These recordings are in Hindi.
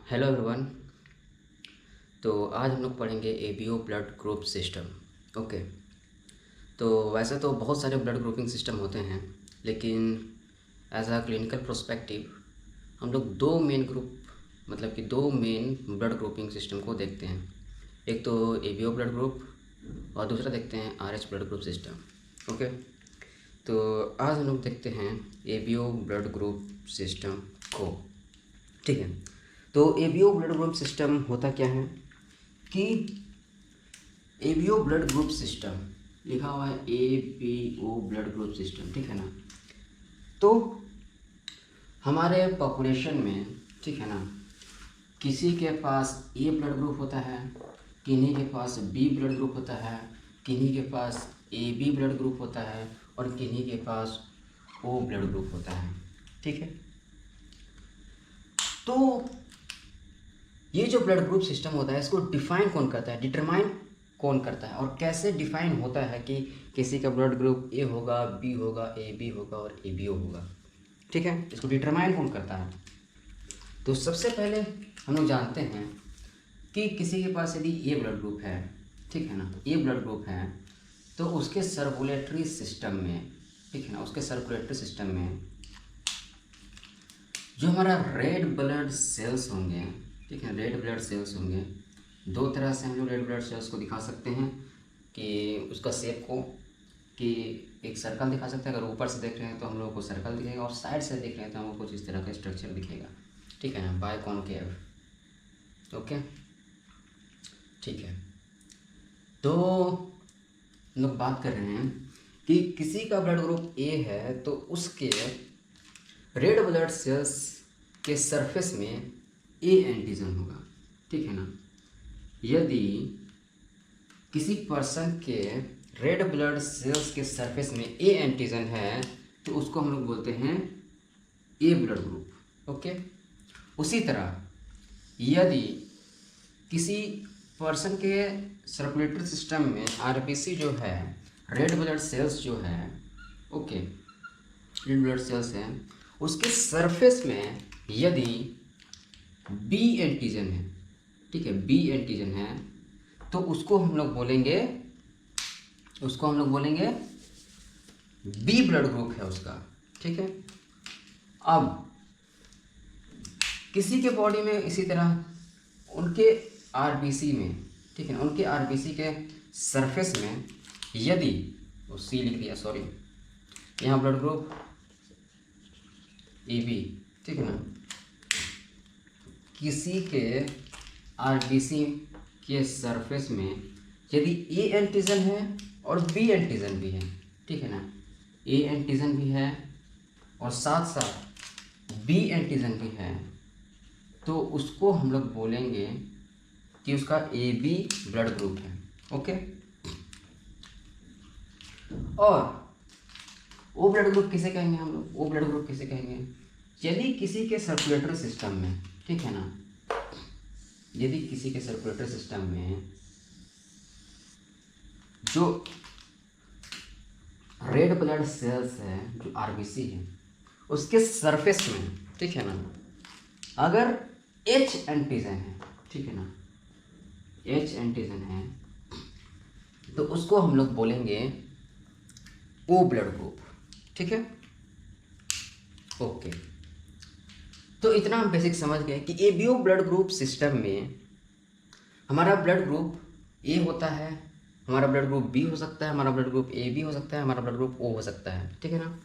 Hello everyone. तो आज हम लोग पढ़ेंगे ABO blood group system. Okay. तो वैसे तो बहुत सारे ब्लड ग्रुपिंग सिस्टम होते हैं, लेकिन एज अ क्लिनिकल प्रोस्पेक्टिव हम लोग दो मेन ग्रुप मतलब कि दो मेन ब्लड ग्रुपिंग सिस्टम को देखते हैं। एक तो एबीओ ब्लड ग्रुप और दूसरा देखते हैं RH blood group system. Okay. तो आज हम लोग देखते हैं एबीओ ब्लड ग्रुप सिस्टम को। ठीक है। तो एबीओ ब्लड ग्रुप सिस्टम होता क्या है कि एबीओ ब्लड ग्रुप सिस्टम लिखा हुआ है, एबीओ ब्लड ग्रुप सिस्टम, ठीक है ना। तो हमारे पॉपुलेशन में, ठीक है ना, किसी के पास ए ब्लड ग्रुप होता है, किन्हीं के पास बी ब्लड ग्रुप होता है, किन्हीं के पास ए बी ब्लड ग्रुप होता है और किन्हीं के पास ओ ब्लड ग्रुप होता है। ठीक है। तो ये जो ब्लड ग्रुप सिस्टम होता है इसको डिफाइन कौन करता है, डिटरमाइन कौन करता है, और कैसे डिफाइन होता है कि किसी का ब्लड ग्रुप ए होगा, बी होगा, ए बी होगा और ए बी ओ होगा। ठीक है। इसको डिटरमाइन कौन करता है? तो सबसे पहले हम लोग जानते हैं कि किसी के पास यदि ए ब्लड ग्रुप है, ठीक है ना, ए ब्लड ग्रुप है, तो उसके सर्कुलेटरी सिस्टम में, ठीक है ना, उसके सर्कुलेटरी सिस्टम में जो हमारा रेड ब्लड सेल्स होंगे, ठीक है, रेड ब्लड सेल्स होंगे। दो तरह से हम लोग रेड ब्लड सेल्स को दिखा सकते हैं कि उसका शेप को, कि एक सर्कल दिखा सकते हैं। अगर ऊपर से देख रहे हैं तो हम लोग को सर्कल दिखेगा और साइड से देख रहे हैं तो हमको कुछ इस तरह का स्ट्रक्चर दिखेगा। ठीक है ना, बाइकॉनकेव। ओके, ठीक है। तो हम लोग बात कर रहे हैं कि किसी का ब्लड ग्रुप ए है तो उसके रेड ब्लड सेल्स के सरफेस में ए एंटीजन होगा। ठीक है ना। यदि किसी पर्सन के रेड ब्लड सेल्स के सरफेस में ए एंटीजन है तो उसको हम लोग बोलते हैं ए ब्लड ग्रुप। ओके। उसी तरह यदि किसी पर्सन के सर्कुलेटरी सिस्टम में आरबीसी जो है, रेड ब्लड सेल्स जो है, ओके, रेड ब्लड सेल्स हैं, उसके सरफेस में यदि बी एंटीजन है, ठीक है, बी एंटीजन है, तो उसको हम लोग बोलेंगे बी ब्लड ग्रुप है उसका। ठीक है। अब किसी के बॉडी में इसी तरह उनके आरबीसी में, ठीक है, उनके आरबीसी के सरफेस में यदि, वो सी लिख दिया, सॉरी, यहाँ ब्लड ग्रुप ए बी, ठीक है ना, किसी के आरबीसी के सरफेस में यदि ए एंटीजन है और बी एंटीजन भी है, ठीक है ना, ए एंटीजन भी है और साथ साथ बी एंटीजन भी है, तो उसको हम लोग बोलेंगे कि उसका ए बी ब्लड ग्रुप है। ओके। और ओ ब्लड ग्रुप किसे कहेंगे हम लोग? ओ ब्लड ग्रुप किसे कहेंगे? यदि किसी के सर्कुलेटरी सिस्टम में, ठीक है ना, यदि किसी के सर्कुलेटरी सिस्टम में जो रेड ब्लड सेल्स है, जो आरबीसी है, उसके सरफेस में, ठीक है ना, अगर एच एंटीजन है, ठीक है ना, एच एंटीजन है, तो उसको हम लोग बोलेंगे ओ ब्लड ग्रुप। ठीक है। ओके। तो इतना हम बेसिक समझ गए कि एबीओ ब्लड ग्रुप सिस्टम में हमारा ब्लड ग्रुप ए होता है, हमारा ब्लड ग्रुप बी हो सकता है, हमारा ब्लड ग्रुप ए बी हो सकता है, हमारा ब्लड ग्रुप ओ हो सकता है। ठीक है ना।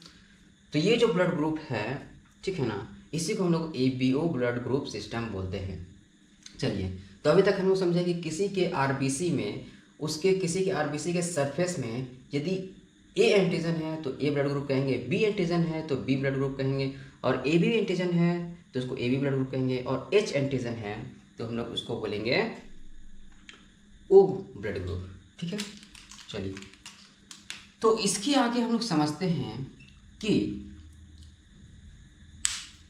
तो ये जो ब्लड ग्रुप है, ठीक है ना, इसी को हम लोग एबीओ ब्लड ग्रुप सिस्टम बोलते हैं। चलिए, तो अभी तक हम लोग समझे कि किसी के आरबीसी में, किसी के आरबीसी के सरफेस में यदि ए एंटीजन है तो ए ब्लड ग्रुप कहेंगे, बी एंटीजन है तो बी ब्लड ग्रुप कहेंगे, और ए बी एंटीजन है तो उसको ए बी ब्लड ग्रुप कहेंगे, और एच एंटीजन है तो हम लोग उसको बोलेंगे ओ ब्लड ग्रुप। ठीक है। चलिए, तो इसके आगे हम लोग समझते हैं कि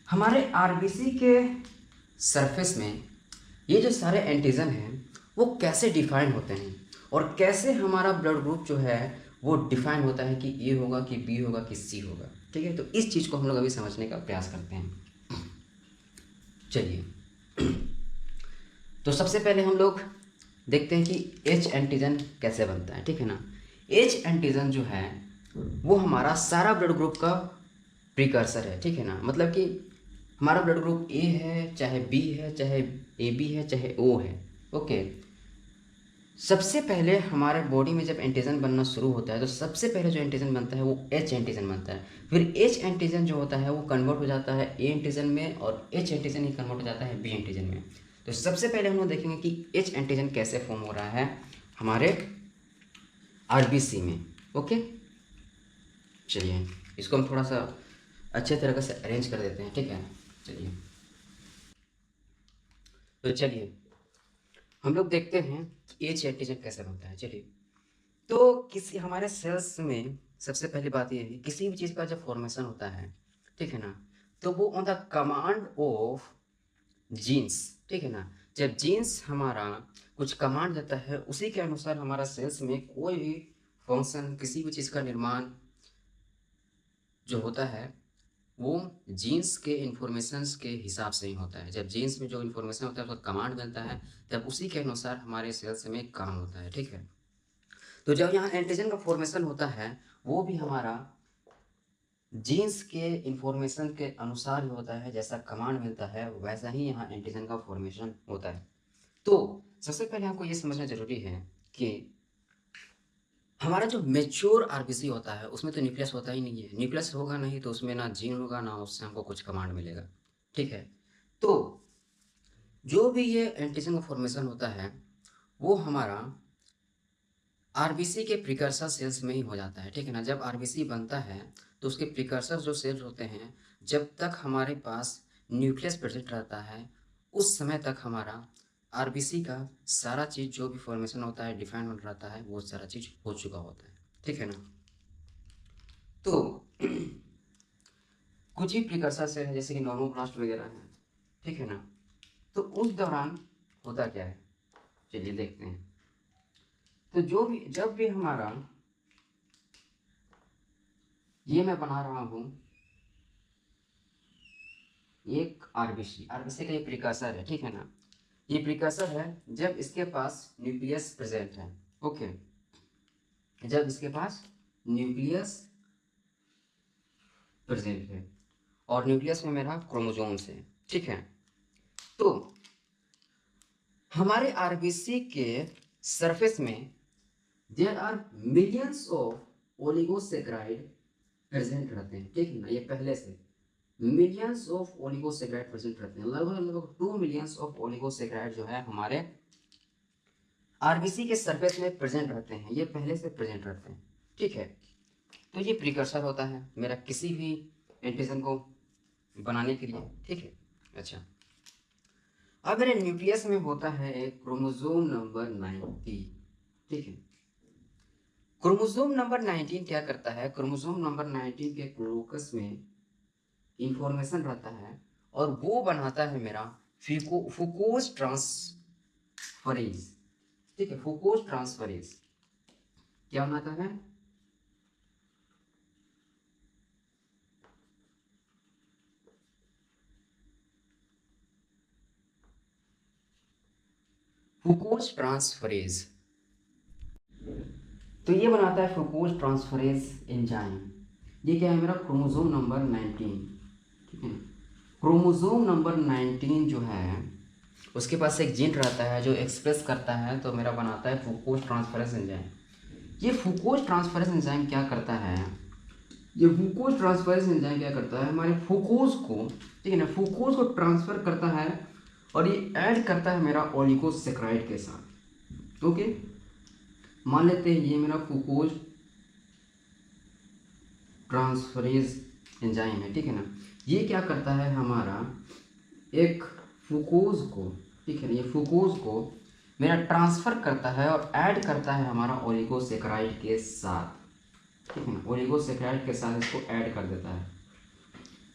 हमारे आरबीसी के सरफेस में ये जो सारे एंटीजन हैं वो कैसे डिफाइन होते हैं और कैसे हमारा ब्लड ग्रुप जो है वो डिफाइन होता है कि ए होगा कि बी होगा कि सी होगा। ठीक है। तो इस चीज़ को हम लोग अभी समझने का प्रयास करते हैं। चलिए, तो सबसे पहले हम लोग देखते हैं कि एच एंटीजन कैसे बनता है, ठीक है ना। एच एंटीजन जो है वो हमारा सारा ब्लड ग्रुप का प्रिकर्सर है, ठीक है ना। मतलब कि हमारा ब्लड ग्रुप ए है, चाहे बी है, चाहे ए बी है, चाहे ओ है, ओके। सबसे पहले हमारे बॉडी में जब एंटीजन बनना शुरू होता है तो सबसे पहले जो एंटीजन बनता है वो एच एंटीजन बनता है। फिर एच एंटीजन जो होता है वो कन्वर्ट हो जाता है ए एंटीजन में, और एच एंटीजन ही कन्वर्ट हो जाता है बी एंटीजन में। तो सबसे पहले हम लोग देखेंगे कि एच एंटीजन कैसे फॉर्म हो रहा है हमारे आरबीसी में, ओके। चलिए इसको हम थोड़ा सा अच्छे तरीके से अरेंज कर देते हैं, ठीक है। चलिए तो चलिए हम लोग देखते हैं कि एच एंटीजन कैसे बनता है। चलिए तो किसी हमारे सेल्स में सबसे पहली बात यह है, किसी भी चीज़ का जब फॉर्मेशन होता है, ठीक है ना, तो वो on the command of genes, ठीक है ना। जब जीन्स हमारा कुछ कमांड देता है उसी के अनुसार हमारा सेल्स में कोई भी फंक्शन, किसी भी चीज़ का निर्माण जो होता है वो जीन्स के इन्फॉर्मेशंस के हिसाब से ही होता है। जब जीन्स में जो इन्फॉर्मेशन होता है उसका कमांड मिलता है तब उसी के अनुसार हमारे सेल्स में काम होता है, ठीक है। तो जब यहाँ एंटीजन का फॉर्मेशन होता है वो भी हमारा जीन्स के इंफॉर्मेशन के अनुसार ही होता है, जैसा कमांड मिलता है वैसा ही यहाँ एंटीजन का फॉर्मेशन होता है। तो सबसे पहले हमको ये समझना जरूरी है कि हमारा जो मेच्योर आरबीसी होता है उसमें तो न्यूक्लियस होता ही नहीं है। न्यूक्लियस होगा नहीं तो उसमें ना जीन होगा, ना उससे हमको कुछ कमांड मिलेगा, ठीक है। तो जो भी ये एंटीजन का फॉर्मेशन होता है वो हमारा आरबीसी के प्रिकर्सर सेल्स में ही हो जाता है, ठीक है ना। जब आरबीसी बनता है तो उसके प्रिकर्सर जो सेल्स होते हैं, जब तक हमारे पास न्यूक्लियस प्रेजेंट रहता है उस समय तक हमारा आरबीसी का सारा चीज़ जो भी फॉर्मेशन होता है, डिफाइन हो रहता है, वो सारा चीज़ हो चुका होता है, ठीक है ना। तो कुछ ही प्रिकर्सर से है जैसे कि नॉर्मोब्लास्ट वगैरह है, ठीक है ना। तो उस दौरान होता क्या है, चलिए देखते हैं। तो जब भी हमारा ये मैं बना रहा हूँ एक आरबीसी का ये प्रिकर्सर है, ठीक है ना। ये प्रिकर्सर है जब इसके पास न्यूक्लियस प्रेजेंट है, ओके। जब इसके पास न्यूक्लियस प्रेजेंट है और न्यूक्लियस में मेरा क्रोमोसोम्स है, ठीक है। तो हमारे आरबीसी के सरफेस में there are millions of oligosaccharide present रहते हैं, ठीक है ना। ये पहले से मिलियंस ऑफ ओलिगोसेक्राइड प्रेजेंट रहते हैं, लगभग लगभग 2 मिलियंस ऑफ ओलिगोसेक्राइड जो है हमारे आरबीसी के सरफेस में प्रेजेंट रहते हैं, ये पहले से प्रेजेंट रहते हैं, ठीक है। तो ये प्रिकर्सर होता है मेरा किसी भी एंटीजन को बनाने के लिए, ठीक है। अच्छा, अब मेरे न्यूक्लियस में होता है एक क्रोमोसोम नंबर 19, ठीक है। क्रोमोसोम नंबर 19 क्या करता है, क्रोमोसोम नंबर 19 के क्लोकस में इंफॉर्मेशन रहता है और वो बनाता है मेरा फुकोज ट्रांसफरेज, ठीक है। फुकोज ट्रांसफरेज क्या बनाता है, फुकोज ट्रांसफरेज। तो ये बनाता है फुकोज ट्रांसफरेज एंजाइम। ये क्या है मेरा क्रोमोसोम नंबर 19, ठीक है। क्रोमोसोम नंबर 19 जो है उसके पास एक जीन रहता है जो एक्सप्रेस करता है, तो मेरा बनाता है फुकोज ट्रांसफरेज एंजाइम। ये फुकोज ट्रांसफरेज एंजाइम क्या करता है, ये फुकोज ट्रांसफरेज एंजाइम क्या करता है, हमारे फुकोज को, ठीक है ना, फुकोज को ट्रांसफर करता है और ये ऐड करता है मेरा ओलिगोसेक्राइड के साथ, ओके। मान लेते हैं ये मेरा फुकोज ट्रांसफरेज एंजाइम है, ठीक है ना। ये क्या करता है हमारा एक फुकोज को, ठीक है ना, ये फुकोज को मेरा ट्रांसफ़र करता है और ऐड करता है हमारा ओलिगोसेक्राइड के साथ, ठीक है ना। ओलिगोसेक्राइड के साथ इसको ऐड कर देता है।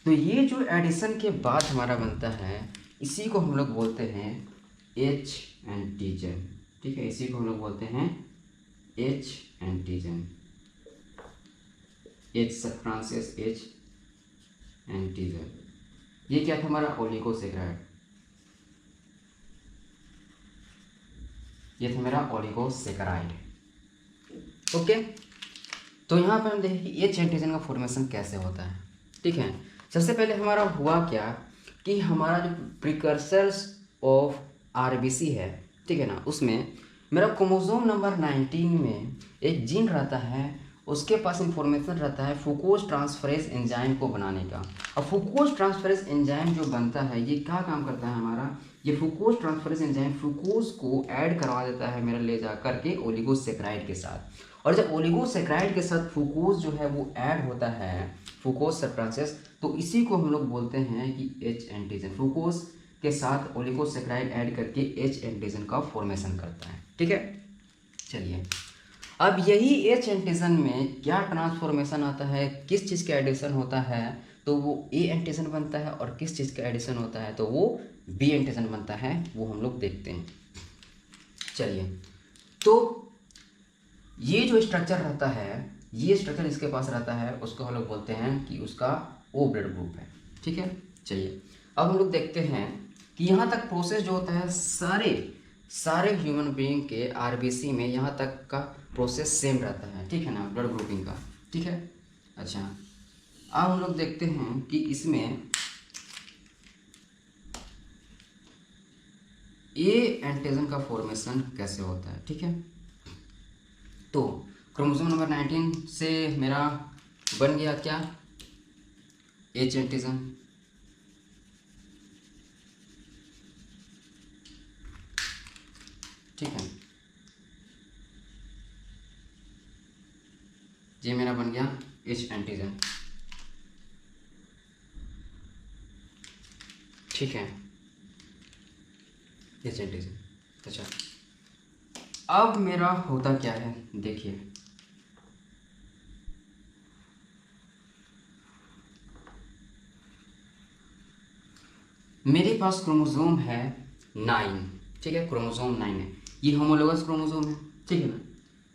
तो ये जो एडिशन के बाद हमारा बनता है इसी को हम लोग बोलते हैं एच एंटीजन, ठीक है। इसी को हम लोग बोलते हैं एच एंटीजन, एच सब फ्रांसिस एच एंटीजन। ये क्या था हमारा ओलिगोसेक्राइड, ये था मेरा ओलिगोसेकेराइड। ओके, तो यहाँ पर हम देखें कि एच एंटीजन का फॉर्मेशन कैसे होता है। ठीक है, सबसे पहले हमारा हुआ क्या कि हमारा जो प्रिकर्सर्स ऑफ आरबीसी है, ठीक है ना, उसमें मेरा क्रोमोसोम नंबर 19 में एक जीन रहता है, उसके पास इंफॉर्मेशन रहता है फुकोज ट्रांसफरेज एंजाइम को बनाने का। अब फुकोज ट्रांसफरेज एंजाइम जो बनता है ये क्या काम करता है हमारा, ये फुकोज ट्रांसफरेज एंजाइम फ्रुकोज को ऐड करवा देता है मेरा ले जा करके ओलिगोसेकेराइड के साथ। और जब ओलिगोसेकेराइड के साथ फ्रुकोज जो है वो ऐड होता है, फ्रुकोज सब्सटेंसेस, तो इसी को हम लोग बोलते हैं कि एच एंटीजन। फ्रुकोज के साथ ओलिगोसेकेराइड ऐड करके एच एंटीजन का फॉर्मेशन करता है। ठीक है, चलिए अब यही एच एंटीजन में क्या ट्रांसफॉर्मेशन आता है, किस चीज़ का एडिशन होता है, तो वो ए एंटीजन बनता है, और किस चीज़ का एडिशन होता है तो वो बी एंटीजन बनता है, वो हम लोग देखते हैं। चलिए, तो ये जो स्ट्रक्चर रहता है, ये स्ट्रक्चर इसके पास रहता है, उसको हम लोग बोलते हैं कि उसका ओ ब्लड ग्रुप है। ठीक है, चलिए अब हम लोग देखते हैं कि यहाँ तक प्रोसेस जो होता है सारे ह्यूमन बीइंग के आरबीसी में यहाँ तक का प्रोसेस सेम रहता है। ठीक है ना, ब्लड ग्रुपिंग का। ठीक है, अच्छा अब हम लोग देखते हैं कि इसमें ए एंटीजन का फॉर्मेशन कैसे होता है। ठीक है, तो क्रोमोसोम नंबर 19 से मेरा बन गया क्या, एच एंटीजन। ठीक है, ये मेरा बन गया एच एंटीजन। ठीक है, एच एंटीजन। अच्छा अब मेरा होता क्या है, देखिए मेरे पास क्रोमोसोम है 9। ठीक है, क्रोमोसोम 9 है, ये होमोलोगस क्रोमोसोम है। ठीक है ना,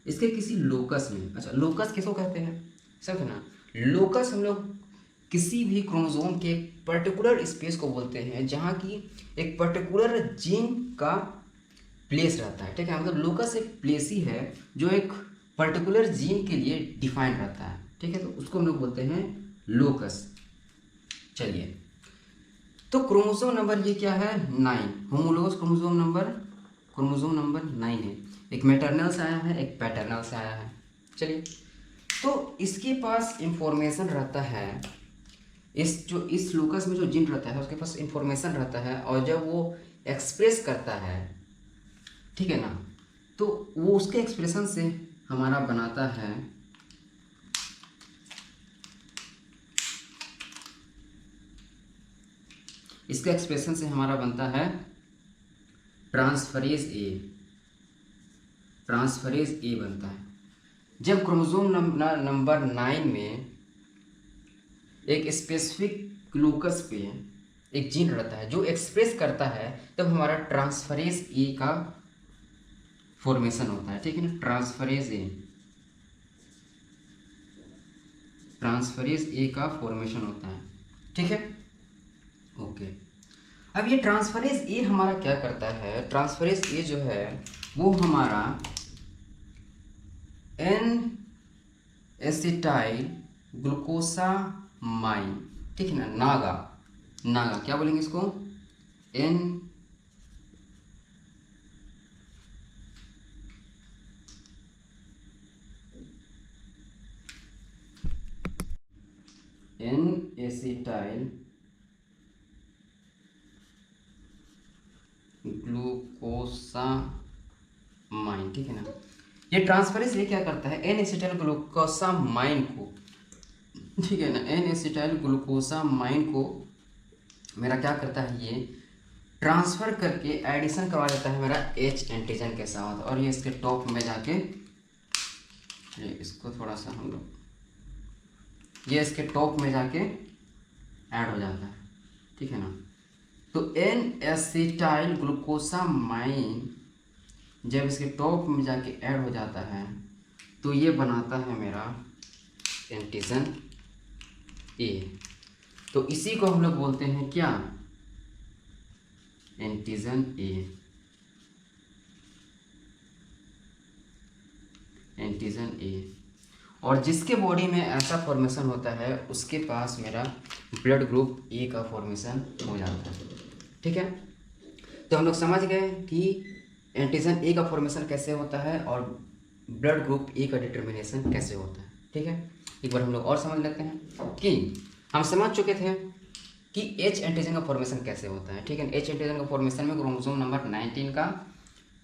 इसके किसी लोकस में, अच्छा लोकस किसको कहते हैं, समझे ना, लोकस हम लोग किसी भी क्रोमोसोम के पर्टिकुलर स्पेस को बोलते हैं जहाँ की एक पर्टिकुलर जीन का प्लेस रहता है। ठीक है, मतलब लोकस एक प्लेस ही है जो एक पर्टिकुलर जीन के लिए डिफाइंड रहता है। ठीक है, तो उसको हम लोग बोलते हैं लोकस। चलिए, तो क्रोमोसोम नंबर ये क्या है, 9, होमोलोगस क्रोमोसोम नंबर 9 है। एक मैटरनल से आया है, एक पैटर्नल से आया है। चलिए, तो इसके पास इंफॉर्मेशन रहता है, इस लोकस में जो जीन रहता है उसके पास इंफॉर्मेशन रहता है, और जब वो एक्सप्रेस करता है, ठीक है ना, तो वो उसके एक्सप्रेशन से हमारा बनाता है इसके एक्सप्रेशन से हमारा बनता है ट्रांसफरेज ए बनता है। जब क्रोमोसोम नंबर 9 में एक स्पेसिफिक लोकस पे एक जीन रहता है जो एक्सप्रेस करता है, तब हमारा ट्रांसफरेज ए का फॉर्मेशन होता है। ठीक है ना, ट्रांसफरेज ए का फॉर्मेशन होता है। ठीक है, ओके। अब ये ट्रांसफरेज ए हमारा क्या करता है, ट्रांसफरेज ए जो है वो हमारा एन एसिटाइल ग्लूकोसामाइन, ठीक है ना, नागा क्या बोलेंगे इसको, एन एसिटाइल ग्लूकोसामाइन। ठीक है ना, ये ट्रांसफरेज ये क्या करता है, एन एसिटाइल ग्लूकोसामाइन को, ठीक है ना, एन एसिटाइल ग्लूकोसामाइन को मेरा क्या करता है, ये ट्रांसफ़र करके एडिशन करवा देता है मेरा एच एंटीजन के साथ, और ये इसके टॉप में जाके, ये इसको थोड़ा सा हम लोग, ये इसके टॉप में जाके ऐड हो जाता है। ठीक है ना, तो एन एसिटाइल ग्लूकोसामाइन जब इसके टॉप में जाके ऐड हो जाता है तो ये बनाता है मेरा एंटीजन ए। तो इसी को हम लोग बोलते हैं क्या, एंटीजन ए। एंटीजन ए, और जिसके बॉडी में ऐसा फॉर्मेशन होता है उसके पास मेरा ब्लड ग्रुप ए का फॉर्मेशन हो जाता है। ठीक है, तो हम लोग समझ गए कि एंटीजन ए का फॉर्मेशन कैसे होता है और ब्लड ग्रुप ए का डिटर्मिनेशन कैसे होता है। ठीक है, एक बार हम लोग और समझ लेते हैं कि हम समझ चुके थे कि एच एंटीजन का फॉर्मेशन कैसे होता है। ठीक है, एच एंटीजन का फॉर्मेशन में क्रोमोसोम नंबर 19 का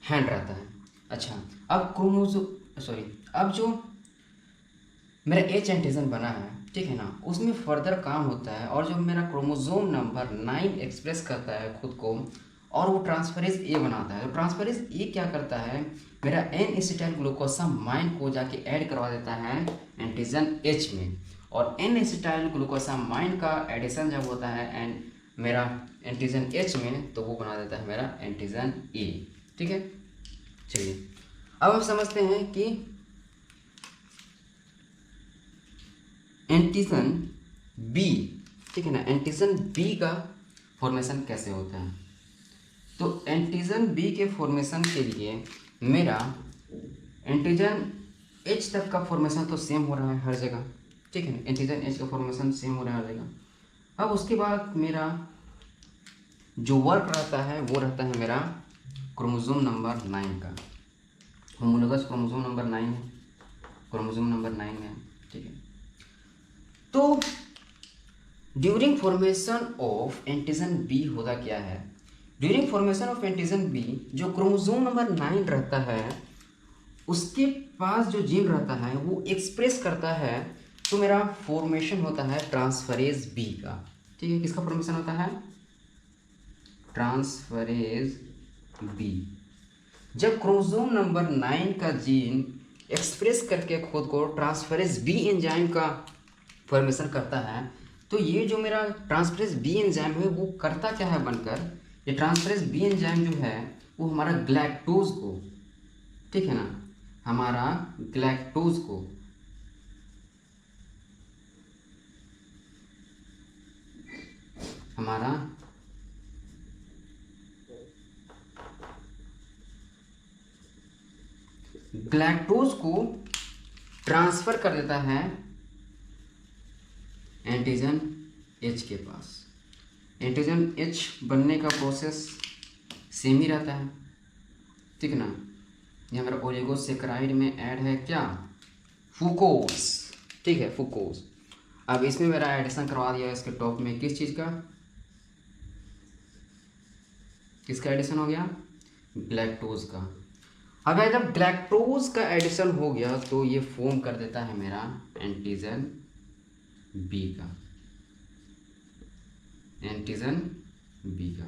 हैंड रहता है। अच्छा, अब जो मेरा एच एंटीजन बना है, ठीक है ना, उसमें फर्दर काम होता है और जो मेरा क्रोमोसोम नंबर 9 एक्सप्रेस करता है खुद को और वो ट्रांसफरेज ए बनाता है। तो ट्रांसफरेज ए क्या करता है, मेरा एन एसिटाइल ग्लूकोसामाइन को जाके ऐड करवा देता है एंटीजन एच में, और एन एसिटाइल ग्लूकोसामाइन का एडिशन जब होता है एन मेरा एंटीजन एच में तो वो बना देता है मेरा एंटीजन ए। ठीक है, चलिए अब हम समझते हैं कि एंटीजन बी, ठीक है ना, एंटीजन बी का फॉर्मेशन कैसे होता है। तो एंटीजन बी के फॉर्मेशन के लिए मेरा एंटीजन एच तक का फॉर्मेशन तो सेम हो रहा है हर जगह। ठीक है ना, एंटीजन एच का फॉर्मेशन सेम हो रहा है हर जगह। अब उसके बाद मेरा जो वर्क रहता है वो रहता है मेरा क्रोमोसोम नंबर 9 का। होमोलोगस क्रोमोसोम नंबर 9 है, क्रोमोसोम नंबर 9 है। ठीक है, तो during formation of antigen B होता क्या है, during formation of antigen B जो क्रोमोसोम नंबर 9 रहता है उसके पास जो जीन रहता है वो एक्सप्रेस करता है, तो मेरा फॉर्मेशन होता है ट्रांसफरेज बी का। ठीक है, किसका फॉर्मेशन होता है, ट्रांसफरेज बी। जब क्रोमोसोम नंबर 9 का जीन एक्सप्रेस करके खुद को ट्रांसफरेज बी एंजाइम का फॉर्मेशन करता है, तो ये जो मेरा ट्रांसफरेज बी एंजाइम है वो करता क्या है बनकर, ये ट्रांसफरेज बी एंजाइम जो है वो हमारा ग्लैक्टोज को, ठीक है ना, हमारा ग्लैक्टोज को ट्रांसफर कर देता है एंटीजन एच के पास। एंटीजन एच बनने का प्रोसेस सेम ही रहता है। ठीक है ना, ये हमारा ओलिगोसेकेराइड में ऐड है क्या, फ्रूक्टोज। ठीक है, फ्रूक्टोज। अब इसमें मेरा एडिशन करवा दिया इसके टॉप में किस चीज़ का, किसका एडिशन हो गया, ग्लैक्टोज का। अगर जब ग्लैक्टोज का एडिशन हो गया तो ये फॉर्म कर देता है मेरा एंटीजन बी का, एंटीजन बी का।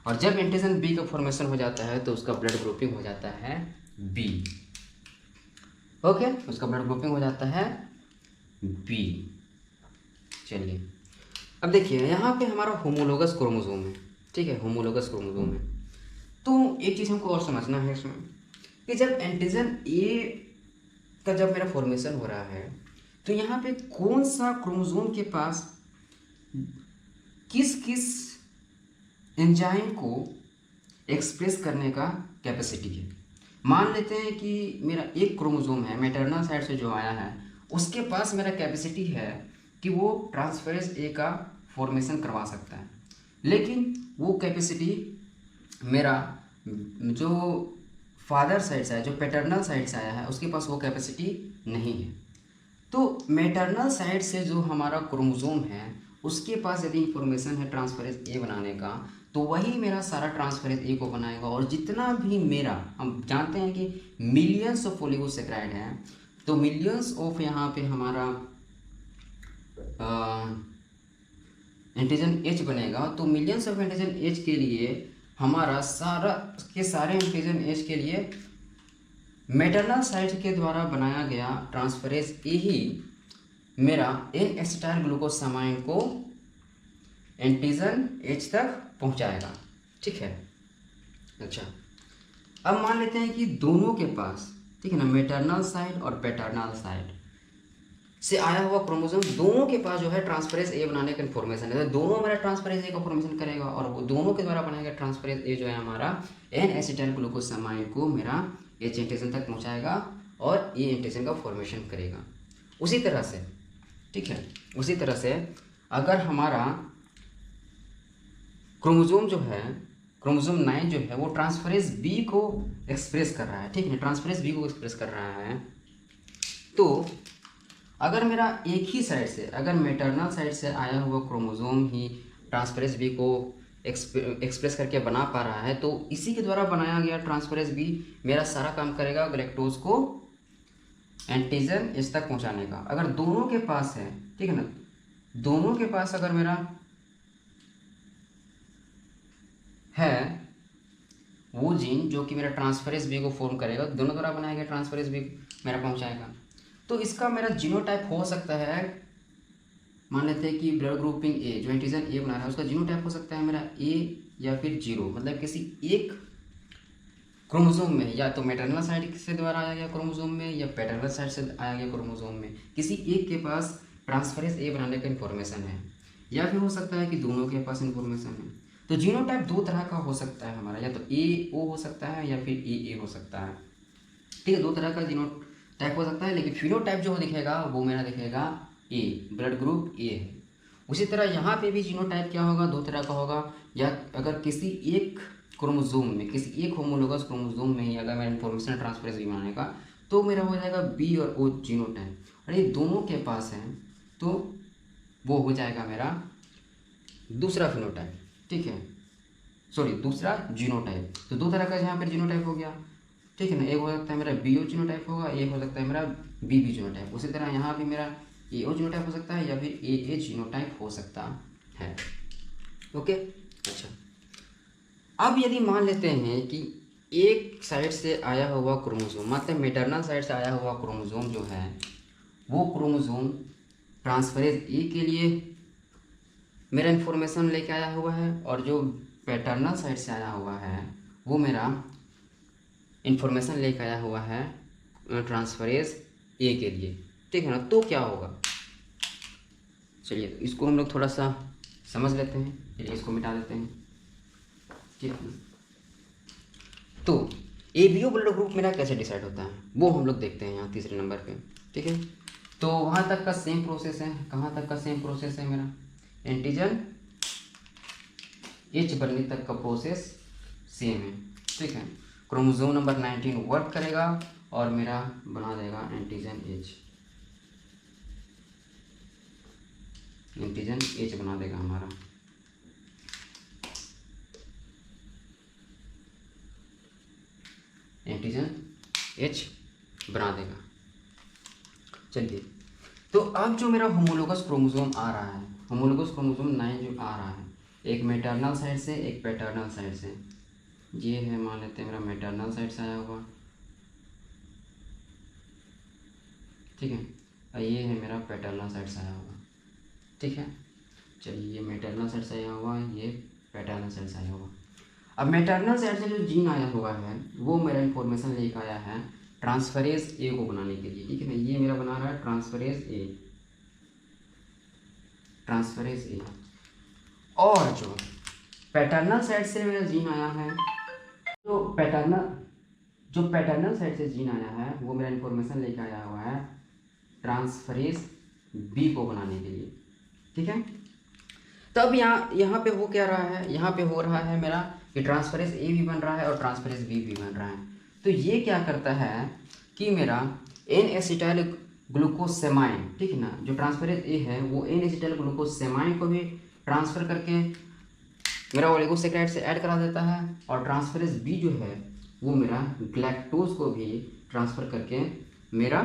और जब एंटीजन बी का फॉर्मेशन हो जाता है तो उसका ब्लड ग्रुपिंग हो जाता है बी। ओके, उसका ब्लड ग्रुपिंग हो जाता है बी। चलिए अब देखिए यहाँ पे हमारा होमोलोगस क्रोमोसोम है। ठीक है, होमोलोगस क्रोमोसोम है। तो एक चीज़ हमको और समझना है इसमें कि जब एंटीजन ए का जब मेरा फॉर्मेशन हो रहा है तो यहाँ पे कौन सा क्रोमोसोम के पास किस किस एंजाइम को एक्सप्रेस करने का कैपेसिटी है। मान लेते हैं कि मेरा एक क्रोमोसोम है मैटरनल साइड से जो आया है उसके पास मेरा कैपेसिटी है कि वो ट्रांसफरेज ए का फॉर्मेशन करवा सकता है, लेकिन वो कैपेसिटी मेरा जो फादर साइड से आया, जो पैटर्नल साइड से आया है, उसके पास वो कैपेसिटी नहीं है। तो मैटरनल साइड से जो हमारा क्रोमोसोम है उसके पास यदि इंफॉर्मेशन है ट्रांसफरेज ए बनाने का तो वही मेरा सारा ट्रांसफरेज ए को बनाएगा। और जितना भी मेरा, हम जानते हैं कि मिलियंस ऑफ ओलिगोसेकेराइड हैं, तो मिलियंस ऑफ यहाँ पे हमारा एंटीजन एच बनेगा, तो मिलियंस ऑफ एंटीजन एच के लिए हमारा सारे एंटीजन एच के लिए मैटरनल साइड के द्वारा बनाया गया ट्रांसफरेज ए ही मेरा एन एसिटाइल ग्लूकोसामाइन को एंटीजन एच तक पहुंचाएगा। ठीक है, अच्छा अब मान लेते हैं कि दोनों के पास, ठीक है ना, मैटरनल साइड और पैटर्नल साइड से आया हुआ क्रोमोसोम दोनों के पास जो है ट्रांसफरेज ए बनाने का इन्फॉर्मेशन है। तो दोनों मेरा ट्रांसफरेज ए का फॉर्मेशन करेगा और वो दोनों के द्वारा बनाया गया ट्रांसफरेज ए जो है हमारा एन एसिटाइल ग्लूकोसामाइन को मेरा एच एंटीजन तक पहुंचाएगा और ए एंटीजन का फॉर्मेशन करेगा। उसी तरह से, ठीक है, उसी तरह से अगर हमारा क्रोमोसोम जो है, क्रोमोसोम 9 जो है वो ट्रांसफरेज बी को एक्सप्रेस कर रहा है, ठीक है, ट्रांसफरेज बी को एक्सप्रेस कर रहा है। तो अगर मेरा एक ही साइड से, अगर मैटरनल साइड से आया हुआ क्रोमोसोम ही ट्रांसफरेज बी को एक्सप्रेस करके बना पा रहा है, तो इसी के द्वारा बनाया गया ट्रांसफरेज बी मेरा सारा काम करेगा गैलेक्टोज को एंटीजन इस तक पहुंचाने का। अगर दोनों के पास है, ठीक है ना, दोनों के पास अगर मेरा है वो जीन जो कि मेरा ट्रांसफरेज बी को फॉर्म करेगा, दोनों द्वारा बनाया गया ट्रांसफरेज बी मेरा पहुंचाएगा। तो इसका मेरा जीनोटाइप हो सकता है, मान लेते हैं कि ब्लड ग्रुपिंग ए जो एंटीजन ए बना रहा है उसका जीनोटाइप हो सकता है मेरा ए या फिर 0, मतलब किसी एक क्रोमोसोम में, या तो मैटरनल साइड से द्वारा आया गया क्रोमोसोम में या पैटर्नल साइड से आया गया क्रोमोसोम में, किसी एक के पास ट्रांसफरेज ए बनाने का इन्फॉर्मेशन है, या फिर हो सकता है कि दोनों के पास इन्फॉर्मेशन है। तो जीनोटाइप दो तरह का हो सकता है हमारा, या तो ए ओ हो सकता है या फिर ए हो सकता है, ठीक है, दो तरह का जीनोटाइप हो सकता है। लेकिन फिनोटाइप जो दिखेगा वो मेरा दिखेगा ए, ब्लड ग्रुप ए है। उसी तरह यहाँ पे भी जीनोटाइप क्या होगा, दो तरह का होगा, या अगर किसी एक क्रोमोसोम में, किसी एक होमोलोगस क्रोमोसोम में ही अगर मेरा इन्फॉर्मेशन ट्रांसफरेंस भी बनाने का, तो मेरा हो जाएगा बी और ओ जीनोटाइप। और ये दोनों के पास है तो वो हो जाएगा मेरा दूसरा फिनोटाइप, ठीक है, सॉरी दूसरा जीनोटाइप। तो दो तरह का यहाँ पर जीनोटाइप हो गया, ठीक है ना, एक हो सकता है मेरा बी ओ जीनोटाइप होगा, एक हो सकता है मेरा बी जीनोटाइप। उसी तरह यहाँ भी मेरा ए ओ जीनोटाइप हो सकता है या फिर ए जीनोटाइप हो सकता है। ओके, अच्छा, अब यदि मान लेते हैं कि एक साइड से आया हुआ क्रोमोसोम, मतलब मैटरनल साइड से आया हुआ क्रोमोसोम जो है वो क्रोमोसोम ट्रांसफरेज ए के लिए मेरा इन्फॉर्मेशन लेके आया हुआ है, और जो पैटर्नल साइड से आया हुआ है वो मेरा इन्फॉर्मेशन लेके आया हुआ है ट्रांसफरेज ए के लिए, ठीक है ना। तो क्या होगा, चलिए इसको हम लोग थोड़ा सा समझ लेते हैं, चलिए इसको मिटा देते हैं, ठीक है। तो एबीओ ब्लड ग्रुप मेरा कैसे डिसाइड होता है वो हम लोग देखते हैं यहाँ तीसरे नंबर पे, ठीक है। तो वहाँ तक का सेम प्रोसेस है, कहाँ तक का सेम प्रोसेस है मेरा, एंटीजन एच बनने तक का प्रोसेस सेम है, ठीक है। क्रोमोसोम नंबर 19 वर्क करेगा और मेरा बना देगा एंटीजन एच, एंटीजन एच बना देगा हमारा। एंटीजन एच बना देगा। चलिए, तो अब जो मेरा होमोलोगस क्रोमोसोम आ रहा है, होमोलोगस क्रोमोसोम 9 जो आ रहा है, एक मैटरनल साइड से एक पैटर्नल साइड से, ये है मान लेते हैं मेरा मैटरनल साइड से आया हुआ, ठीक है, और ये है मेरा पैटर्नल साइड से आया हुआ, ठीक है। चलिए, ये मैटरनल साइड से आया हुआ है, ये पैटर्नल साइड से आया हुआ। अब मैटरनल साइड से जो जीन आया हुआ है वो मेरा इन्फॉर्मेशन लेकर आया है ट्रांसफरेज ए को बनाने के लिए, ठीक है ना, ये मेरा बना रहा है ट्रांसफरेज ए, ट्रांसफरेज ए। और जो पैटर्नल साइड से मेरा जीन आया है, जो पैटर्नल साइड से जीन आया है वो मेरा इन्फॉर्मेशन लेकर आया हुआ है ट्रांसफरेज बी को बनाने के लिए, ठीक है। तब यहाँ पे हो क्या रहा है, यहाँ पे हो रहा है मेरा कि ट्रांसफरेज ए भी बन रहा है और ट्रांसफरेज बी भी बन रहा है। तो ये क्या करता है कि मेरा एन एसिटाइल ग्लूकोसेमाइन, ठीक है ना, जो ट्रांसफरेज ए है वो एन एसिटाइल ग्लूकोसेमाइन को भी ट्रांसफ़र करके मेरा ओलिगोसैकेराइड से ऐड करा देता है, और ट्रांसफरेज बी जो है वो मेरा ग्लैक्टोज को भी ट्रांसफ़र करके मेरा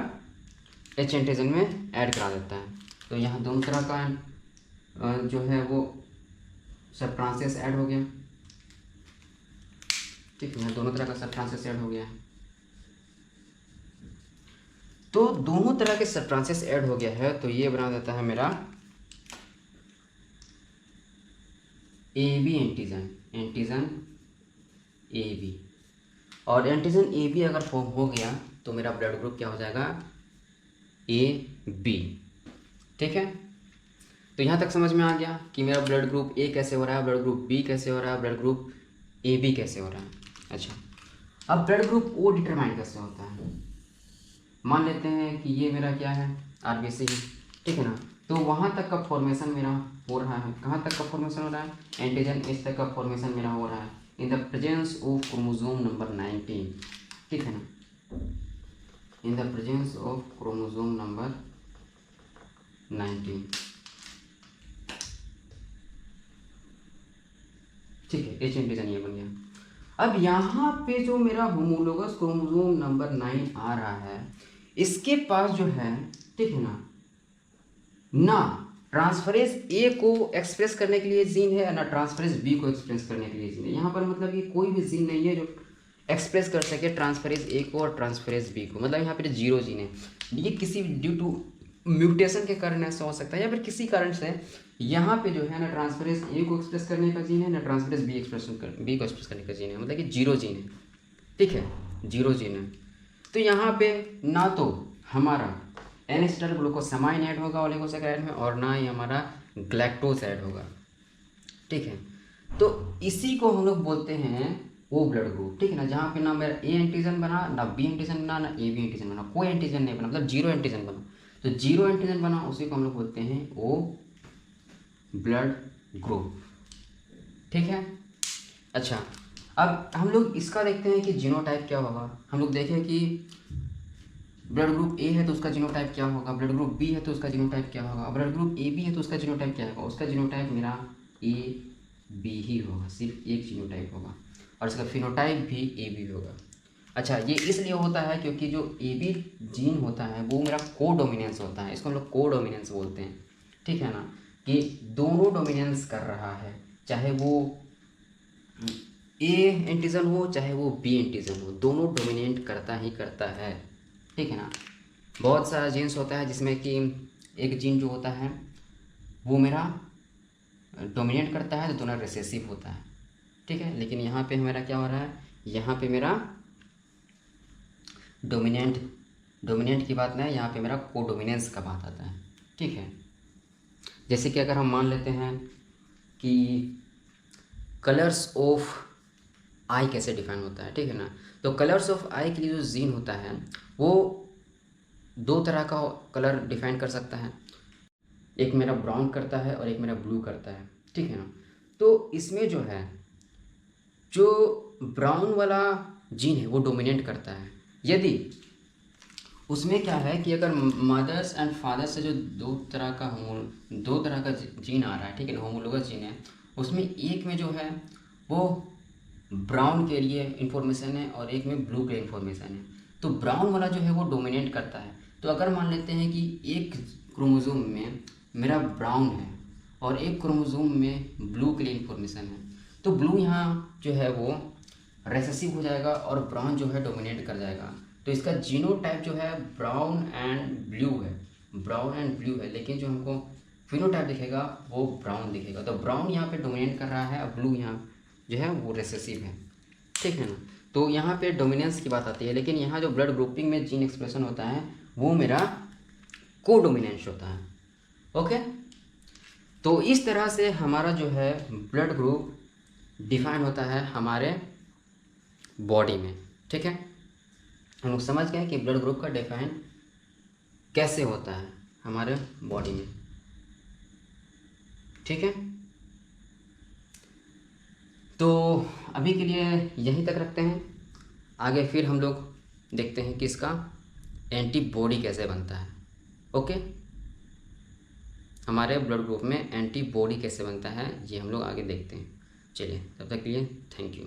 एच एंटीजन में ऐड करा देता है। तो यहाँ दोनों तरह का जो है वो सब ट्रांसेस ऐड हो गया, ठीक है, यहाँ दोनों तरह का सब ट्रांसेस ऐड हो गया है। तो दोनों तरह के सब ट्रांसेस ऐड हो गया है, तो ये बना देता है मेरा A B antigen, antigen A B. और एंटीजन ए बी अगर फॉर्म हो गया तो मेरा ब्लड ग्रुप क्या हो जाएगा, ए बी, ठीक है। तो यहाँ तक समझ में आ गया कि मेरा ब्लड ग्रुप ए कैसे हो रहा है, ब्लड ग्रुप बी कैसे हो रहा है, ब्लड ग्रुप ए बी कैसे हो रहा है। अच्छा, अब ब्लड ग्रुप ओ डिटरमाइन कैसे होता है, मान लेते हैं कि ये मेरा क्या है, आरबीसी, ठीक है ना। तो वहाँ तक का फॉर्मेशन मेरा हो रहा है, कहाँ तक का फॉर्मेशन हो रहा है, एंटीजन एच तक का फॉर्मेशन मेरा हो रहा है in the presence of chromosome number 19, ठीक है ना, in the presence of chromosome number 19, ठीक है। एच एंटीजन ये बन गया। अब यहाँ पे जो मेरा होमोलोगस क्रोमोसोम नंबर 9 आ रहा है, इसके पास जो है, ठीक है ना ट्रांसफरेज ए को एक्सप्रेस करने के लिए जीन है, ना ट्रांसफरेज बी को एक्सप्रेस करने के लिए जीन है। यहाँ पर मतलब ये कोई भी जीन नहीं है जो एक्सप्रेस कर सके ट्रांसफरेज ए को और ट्रांसफरेज बी को, मतलब यहाँ पे 0 जीन है। ये किसी ड्यू टू म्यूटेशन के कारण ऐसा हो सकता है, या फिर किसी कारण से यहाँ पे जो है ना ट्रांसफरेज ए को एक्सप्रेस करने का जीन है, ना ट्रांसफरेज बी को एक्सप्रेस करने का जीन है, मतलब कि 0 जीन है, ठीक है, 0 जीन है। तो यहाँ पे ना तो हमारा एन-एसिटाइल ग्लूकोसामाइन ऐड होगा ओलिगोसैकेराइड में, और ना ही हमारा ग्लैक्टोज ऐड होगा, ठीक है। तो इसी को हम लोग बोलते हैं ओ ब्लड ग्रुप, ठीक है ना, जहाँ पे ना मेरा ए एंटीजन बना, ना बी एंटीजन बना, ना ए बी एंटीजन बना, कोई एंटीजन नहीं बना, मतलब 0 एंटीजन बना। तो 0 एंटीजन बना उसी को हम लोग बोलते हैं ओ ब्लड ग्रुप, ठीक है। अच्छा, अब हम लोग इसका देखते हैं कि जीनोटाइप क्या होगा। हम लोग देखें कि ब्लड ग्रुप ए है तो उसका जीनोटाइप क्या होगा, ब्लड ग्रुप बी है तो उसका जीनोटाइप क्या होगा, ब्लड ग्रुप ए बी है तो उसका जीनोटाइप क्या होगा। उसका जीनोटाइप मेरा ए बी ही होगा, सिर्फ एक जीनोटाइप होगा, और इसका फिनोटाइप भी ए बी होगा। अच्छा, ये इसलिए होता है क्योंकि जो ए बी जीन होता है वो मेरा को डोमिनेंस होता है, इसको हम लोग को डोमिनेंस बोलते हैं, ठीक है ना, कि दोनों डोमिनेंस कर रहा है, चाहे वो ए एंटीजन हो चाहे वो बी एंटीजन हो, दोनों डोमिनेट करता ही करता है, ठीक है ना। बहुत सारा जीन्स होता है जिसमें कि एक जीन जो होता है वो मेरा डोमिनेट करता है तो दोनों रिसेसिव होता है, ठीक है। लेकिन यहाँ पे मेरा क्या हो रहा है, यहाँ पे मेरा डोमिनेंट की बात नहीं, यहाँ पे मेरा को डोमिनेंस का बात आता है, ठीक है। जैसे कि अगर हम मान लेते हैं कि कलर्स ऑफ आई कैसे डिफाइन होता है, ठीक है ना, तो कलर्स ऑफ आई के लिए जो जीन होता है वो 2 तरह का कलर डिफाइन कर सकता है, एक मेरा ब्राउन करता है और एक मेरा ब्लू करता है, ठीक है ना। तो इसमें जो है जो ब्राउन वाला जीन है वो डोमिनेट करता है, यदि उसमें क्या है कि अगर मदर्स एंड फादर्स से जो दो तरह का जीन आ रहा है, ठीक है ना, होमोलोगस जीन है, उसमें एक में जो है वो ब्राउन के लिए इन्फॉर्मेशन है और एक में ब्लू के इन्फॉर्मेशन है। तो ब्राउन वाला जो है वो डोमिनेट करता है। तो अगर मान लेते हैं कि एक क्रोमोसोम में मेरा ब्राउन है और एक क्रोमोसोम में ब्लू के लिए इन्फॉर्मेशन है, तो ब्लू यहाँ जो है वो रेसेसिव हो जाएगा और ब्राउन जो है डोमिनेट कर जाएगा। तो इसका जीनोटाइप जो है ब्राउन एंड ब्लू है, लेकिन जो हमको फिनोटाइप दिखेगा वो ब्राउन दिखेगा। तो ब्राउन यहाँ पे डोमिनेट कर रहा है और ब्लू यहाँ जो है वो रेसेसिव है, ठीक है ना। तो यहाँ पे डोमिनेंस की बात आती है, लेकिन यहाँ जो ब्लड ग्रुपिंग में जीन एक्सप्रेशन होता है वो मेरा को डोमिनेंस होता है, ओके। तो इस तरह से हमारा जो है ब्लड ग्रुप डिफाइन होता है हमारे बॉडी में, ठीक है। हम लोग समझ गए कि ब्लड ग्रुप का डिफाइन कैसे होता है हमारे बॉडी में, ठीक है। तो अभी के लिए यहीं तक रखते हैं, आगे फिर हम लोग देखते हैं कि इसका एंटीबॉडी कैसे बनता है, ओके। हमारे ब्लड ग्रुप में एंटीबॉडी कैसे बनता है ये हम लोग आगे देखते हैं। चलिए, तब तक के लिए थैंक यू।